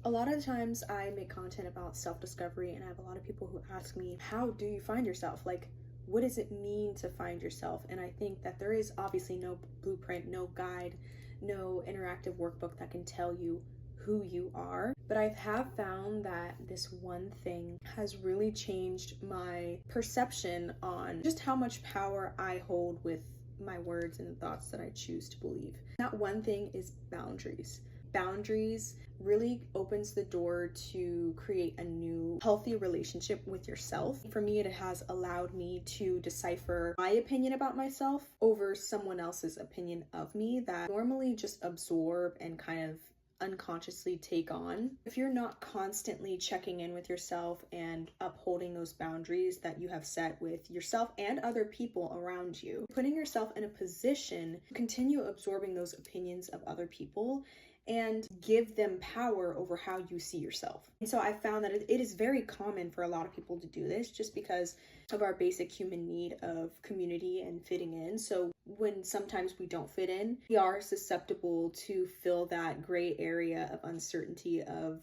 A lot of times I make content about self-discovery, and I have a lot of people who ask me, how do you find yourself? Like, what does it mean to find yourself? And I think that there is obviously no blueprint, no guide, no interactive workbook that can tell you who you are. But I have found that this one thing has really changed my perception on just how much power I hold with my words and the thoughts that I choose to believe. That one thing is boundaries. Boundaries really opens the door to create a new healthy relationship with yourself. For me, it has allowed me to decipher my opinion about myself over someone else's opinion of me that I normally just absorb and kind of unconsciously take on. If you're not constantly checking in with yourself and upholding those boundaries that you have set with yourself and other people around you, putting yourself in a position to continue absorbing those opinions of other people and give them power over how you see yourself. And so I found that it is very common for a lot of people to do this just because of our basic human need of community and fitting in. So when sometimes we don't fit in, we are susceptible to feel that gray area of uncertainty of,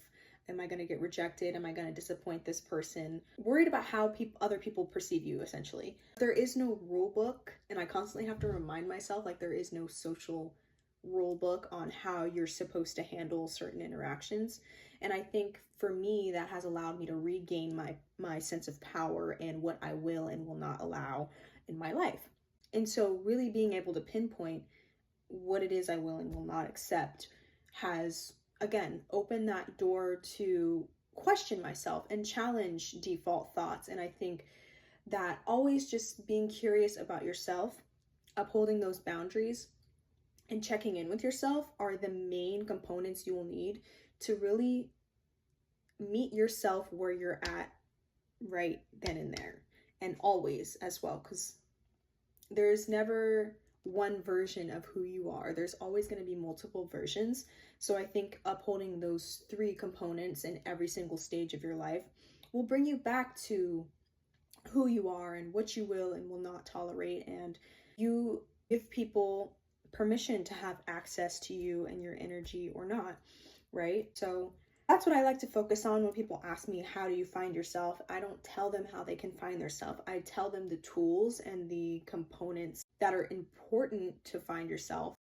am I going to get rejected? Am I going to disappoint this person? Worried about how other people perceive you, essentially. There is no rule book, and I constantly have to remind myself, like, there is no social rule book on how you're supposed to handle certain interactions. And I think for me, that has allowed me to regain my sense of power and what I will and will not allow in my life. And so really being able to pinpoint what it is I will and will not accept has, again, opened that door to question myself and challenge default thoughts. And I think that always just being curious about yourself, upholding those boundaries, and checking in with yourself are the main components you will need to really meet yourself where you're at right then and there, and always as well, because there's never one version of who you are. There's always going to be multiple versions. So I think upholding those three components in every single stage of your life will bring you back to who you are and what you will and will not tolerate, and you give people permission to have access to you and your energy or not, right? So that's what I like to focus on when people ask me, how do you find yourself? I don't tell them how they can find themselves. I tell them the tools and the components that are important to find yourself.